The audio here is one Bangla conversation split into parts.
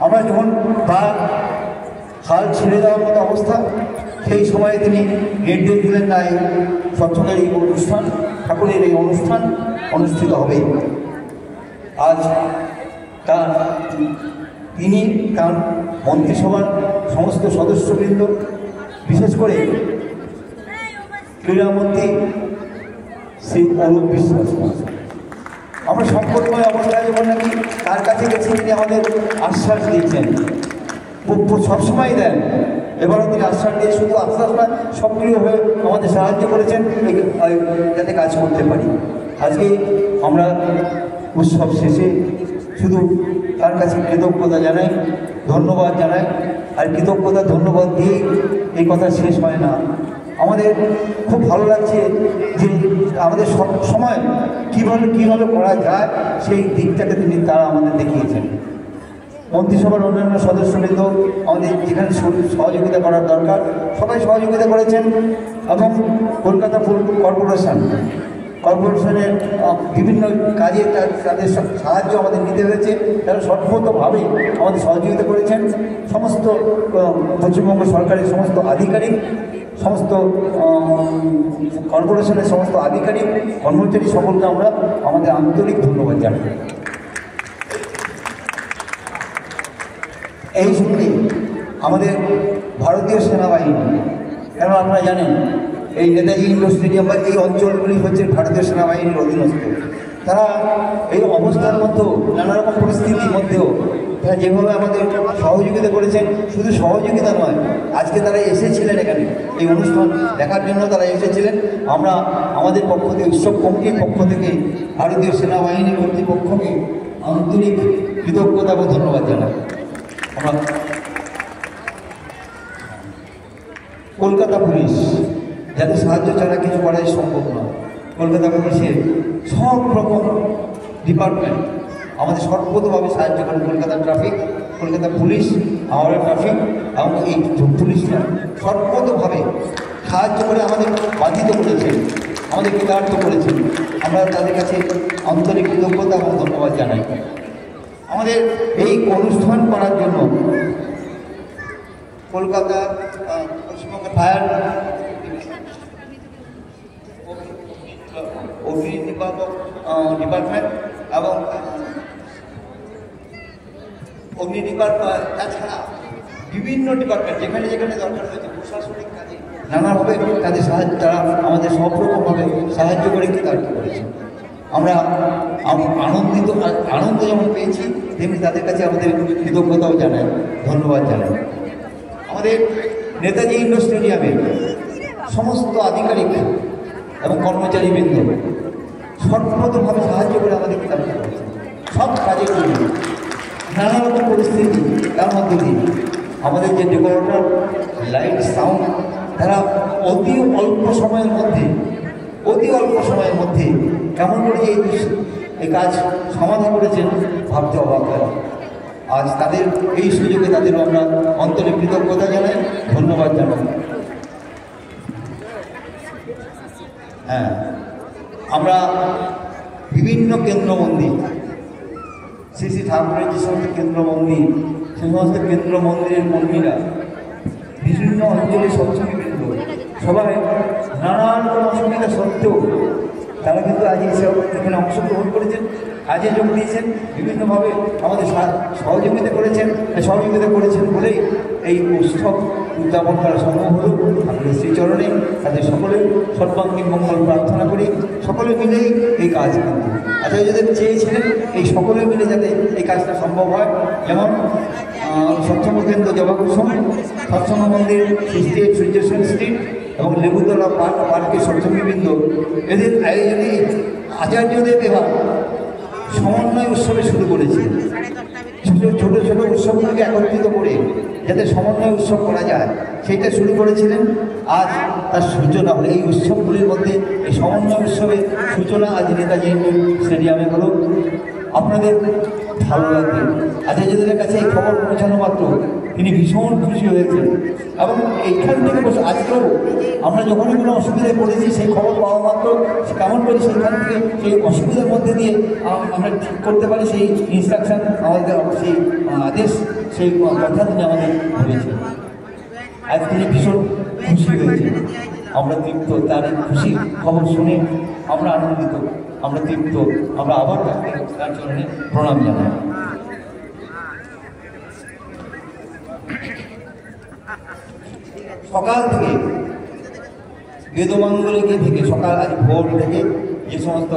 আমরা যখন তার হাল ছেড়ে দেওয়ার মতো অবস্থা, সেই সময়ে তিনি নির্দেশ দিলেন না এই সৎসঙ্গের এই অনুষ্ঠান, ঠাকুরের এই অনুষ্ঠান অনুষ্ঠিত হবে। আজ তিনি তার মন্ত্রিসভার সমস্ত সদস্যবৃন্দ, বিশেষ করে ক্রীড়ামন্ত্রী শ্রী অরূপ বিশ্বাস, আমরা সংকটময় অবস্থায় যখন নাকি তার কাছে গেছি, তিনি আমাদের আশ্বাস দিয়েছেন, সবসময় দেন। এবারও তিনি আশ্বাস দিয়ে শুধু আশ্বাস নয়, সক্রিয় হয়ে আমাদের সাহায্য করেছেন যাতে কাজ করতে পারি। আজকে আমরা উৎসব শেষে শুধু তার কাছে কৃতজ্ঞতা জানাই, ধন্যবাদ জানাই। আর কৃতজ্ঞতা ধন্যবাদ দিয়েই এই কথা শেষ হয় না। আমাদের খুব ভালো লাগছে যে আমাদের সব সময় কীভাবে করা যায় সেই দিকটাকে তারা আমাদের দেখিয়েছেন। মন্ত্রিসভার অন্যান্য সদস্যবৃন্দ আমাদের যেখানে সহযোগিতা করার দরকার সবাই সহযোগিতা করেছেন, এবং কলকাতা কর্পোরেশনের বিভিন্ন কাজে তাদের সাহায্য আমাদের নিতে হয়েছে। তারা সর্বতভাবে আমাদের সহযোগিতা করেছেন। সমস্ত পশ্চিমবঙ্গ সরকারের সমস্ত আধিকারিক, সমস্ত কর্পোরেশনের সমস্ত আধিকারিক, কর্মচারী সকলকে আমরা আমাদের আন্তরিক ধন্যবাদ জানাই। এই সঙ্গে আমাদের ভারতীয় সেনাবাহিনী, কেন আপনারা জানেন এই নেতাজি ইন্ডোর স্টেডিয়াম বা এই অঞ্চলগুলি হচ্ছে ভারতীয় সেনাবাহিনীর অধীনস্থ। তারা এই অবস্থার মধ্যেও, নানা রকম পরিস্থিতির মধ্যেও তারা যেভাবে আমাদের সহযোগিতা করেছেন, শুধু সহযোগিতা নয়, আজকে তারা এসেছিলেন এখানে এই অনুষ্ঠান দেখার জন্য, তারা এসেছিলেন। আমরা আমাদের পক্ষ থেকে, উৎসব কমিটির পক্ষ থেকে ভারতীয় সেনাবাহিনী কর্তৃপক্ষকে আন্তরিক কৃতজ্ঞতা ও ধন্যবাদ জানাই। আমরা কলকাতা পুলিশ, যাদের সাহায্য ছাড়া কিছু করাই সম্ভব নয়, কলকাতা পুলিশের সব রকম ডিপার্টমেন্ট আমাদের সর্বতভাবে সাহায্য করেন। কলকাতা পুলিশ, হাওড়া ট্রাফিক এবং এই পুলিশরা সর্বতভাবে সাহায্য করে আমাদের বাধিত করেছেন, আমাদের কৃতার্থ করেছেন। আমরা তাদের কাছে আন্তরিক কৃতজ্ঞতা এবং ধন্যবাদ জানাই। আমাদের এই অনুষ্ঠান করার জন্য কলকাতা পশ্চিমবঙ্গের ফায়ার ডিপার্টমেন্ট এবং অগ্নি ডিপার্টমেন্ট, তাছাড়া বিভিন্ন ডিপার্টমেন্ট যেখানে যেখানে দরকার হয়েছে প্রশাসনিক কাজে নানাভাবে তাদের সাহায্য, তারা আমাদের সব রকমভাবে সাহায্য করে কৃতার্থ করেছে। আমরা আনন্দ যেমন পেয়েছি, তেমনি তাদের কাছে আমাদের কৃতজ্ঞতাও জানাই, ধন্যবাদ জানাই। আমাদের নেতাজি ইন্ডোর স্টেডিয়ামে সমস্ত আধিকারিক এবং কর্মচারীবৃন্দ সর্বতভাবে সাহায্য করে আমাদের কৃতার্থ করেছে সব কাজের জন্য। নানা রকম পরিস্থিতি, তার মধ্যে দিয়ে আমাদের যে ডেকোরেটর, লাইট, সাউন্ড, তারা অতি অল্প সময়ের মধ্যে কেমন করে যে এই কাজ সমাধান করেছেন ভাবতে অবাক হয়। আজ তাদের এই সুযোগে তাদেরও আমরা অন্তরে কৃতজ্ঞতা জানাই, ধন্যবাদ জানাই। হ্যাঁ, আমরা বিভিন্ন কেন্দ্র মন্দির, শ্রী শ্রী ঠাকুরের যে সমস্ত কেন্দ্র মন্দির, সে সমস্ত কেন্দ্র মন্দিরের কর্মীরা, বিভিন্ন অঞ্চলের সৎসঙ্গীবৃন্দ সবাই নানান অসুবিধা সত্ত্বেও তারা কিন্তু আজ এখানে অংশগ্রহণ করেছেন, কাজে যোগ দিয়েছেন, বিভিন্নভাবে আমাদের সহযোগিতা করেছেন বলেই এই উৎসব উদযাপন করা সম্ভব হল। আমাদের শ্রীচরণে তাদের সকলের সর্বাঙ্গীন মঙ্গল প্রার্থনা করি। সকলে মিলেই এই কাজ কিন্তু আচার্য যদি চেয়েছিলেন এই সকলে মিলে যাতে এই কাজটা সম্ভব হয়। যেমন সৎসঙ্গ কেন্দ্র জবাকুসুম, সৎসঙ্গ মন্দির 68 সূর্য সেন স্ট্রিট এবং লেবুতলা পার্কের সৎসঙ্গীবৃন্দ, এদের আয়োজনে আচার্যদেব এবার সমন্বয় উৎসবে শুরু করেছে। ছোট উৎসবগুলোকে একত্রিত করে যাতে সমন্বয় উৎসব করা যায় সেইটা শুরু করেছিলেন। আজ তার সূচনা হলো, এই উৎসবগুলির মধ্যে এই সমন্বয় উৎসবের সূচনা আজ নেতাজি ইন্ডোর স্টেডিয়ামে হলো। আপনাদের ভালো লাগবে। আচার্যদের কাছে এই খবর পৌঁছানো মাত্র তিনি ভীষণ খুশি হয়েছেন এবং এইখান থেকে বসে আজকেও আমরা যখনই কোনো অসুবিধায় পড়েছি সেই খবর পাওয়া মাত্র কেমন করে সেইখান থেকে সেই অসুবিধার মধ্যে দিয়ে আমরা ঠিক করতে পারি সেই ইনস্ট্রাকশন আমাদের সেই আদেশ সেই কথা তিনি আমাদের বলেছেন। আজ তিনি ভীষণ খুশি হয়েছেন, আমরা তৃপ্ত, তার এই খুশি খবর শুনে আমরা আনন্দিত, আমরা তৃপ্ত, আমরা আবার তার চরণে প্রণাম জানাই। সকাল থেকে বেদমঙ্গলকে থেকে সকাল আজ ভোর থেকে যে সমস্ত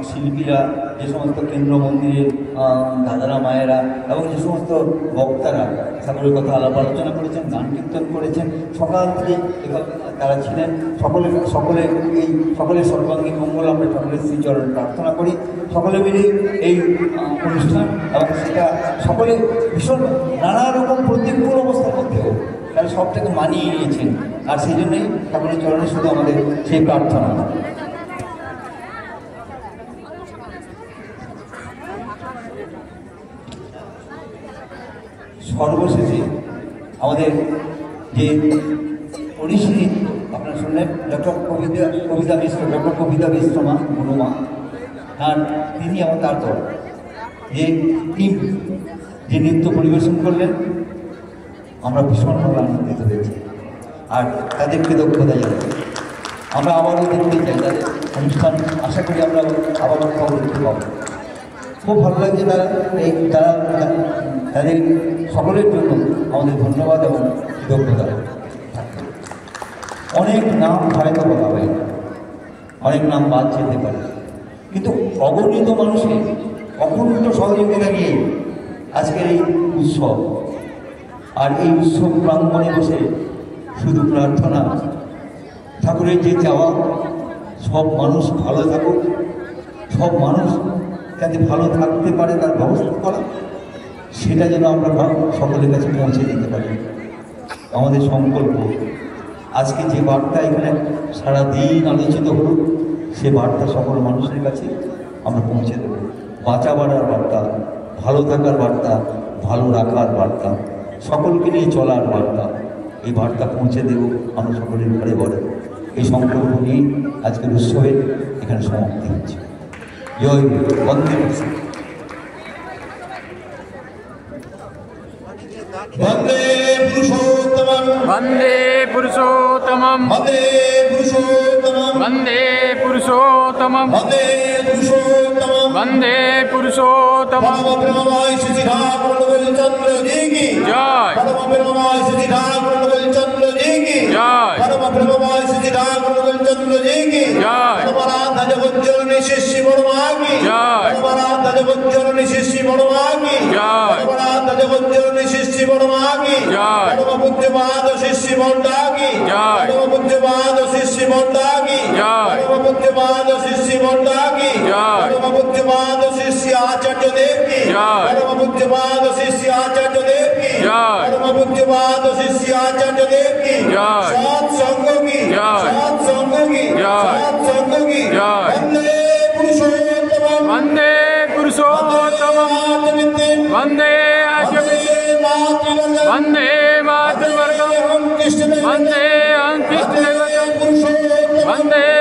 শিল্পীরা, যে সমস্ত কেন্দ্র মন্দিরের দাদারা মায়েরা এবং যে সমস্ত বক্তারা ঠাকুরের কথা আলাপ আলোচনা করেছেন, গান কীর্তন করেছেন, সকাল থেকে তারা ছিলেন। সকলের সর্বাঙ্গীন মঙ্গল আমরা ঠাকুরের শ্রীচরণ প্রার্থনা করি। সকলে মিলে এই অনুষ্ঠান এবং সেটা সকলে ভীষণ নানা রকম প্রতিকূল অবস্থার মধ্যেও তারা সবটাকে মানিয়ে নিয়েছেন, আর সেই জন্যই ঠাকুরের চরণে শুধু আমাদের সেই প্রার্থনা। সর্বশেষে আমাদের যে ওড়িশি নৃত্য আপনারা শুনলেন, ডক্টর কবিতা মিশ্রমা গুরুমা, আর তিনি এবং তার দল যে টিম যে নৃত্য পরিবেশন করলেন, আমরা ভীষণভাবে আনন্দিত হয়েছি আর তাদের কৃতজ্ঞতা জানাই। আমরা আবারও দেখতে চাই তাদের অনুষ্ঠান, আশা করি আমরা আবারও খবর দেখতে পাবো। খুব ভালো লাগছে তারা তাদের সকলের জন্য আমাদের ধন্যবাদ এবং কৃতজ্ঞতা। অনেক নাম হয়তো বলা হয়, অনেক নাম বাদ যেতে পারে, কিন্তু অগণিত মানুষের অকুণ্ঠ সহযোগিতা নিয়ে আজকের এই উৎসব। আর এই উৎসব প্রাঙ্গণে বসে শুধু প্রার্থনা, ঠাকুরের যে চাওয়া সব মানুষ ভালো থাকুক, সব মানুষ যাতে ভালো থাকতে পারে তার ব্যবস্থা করা, সেটা যেন আমরা সকলের কাছে পৌঁছে দিতে পারি। আমাদের সংকল্প আজকে যে বার্তা এখানে সারাদিন আলোচিত হলো, সে বার্তা সকল মানুষের কাছে আমরা পৌঁছে দেব। বাঁচা বাড়ার বার্তা, ভালো থাকার বার্তা, ভালো রাখার বার্তা, সকলকে নিয়ে চলার বার্তা, এই বার্তা পৌঁছে দেব আমরা সকলের ঘরে ঘরে। এই সংকল্প নিয়ে আজকের উৎসবের এখানে সমাপ্তি হচ্ছে। জয় বন্দে वंदे पुरुषोत्तमं वंदे पुरुषोत्तमं वंदे पुरुषोत्तमं वंदे पुरुषोत्तमं वंदे पुरुषोत्तमं वंदे पुरुषोत्तमं परम ब्रह्ममय श्री ठाकुर चंद्र जी की जय। परम ब्रह्ममय श्री ठाकुर चंद्र जी की जय। परम ब्रह्ममय श्री ठाकुर चंद्र जी की जय। परमाराध्य जगज्जननी शिष्य बड़मा की जय। परमाराध्य जगज्जननी शिष्य बड़मा की जय। परमाराध्य जगज्जननी शिष्य बड़मा की जय। परम पूज्यपाद शिष्य बंडा की जय। परम पूज्यपाद शिष्य बंडा की जय। परम पूज्यपाद शिष्य बंडा की जय। परम पूज्यपाद शिष्य आचार्य देव की जय। परम पूज्यपाद शिष्य आचार्य देव की जय। परम पूज्यपाद शिष्य आचार्य देव की जय। सात संघ की जय। सात संघ की जय। सात संघ की जय। वंदे पुरुषोत्तमं वंदे पुरुषोत्तमं वंदे वंदे मातृवर्गं वंदे अंकृष्ट वंदे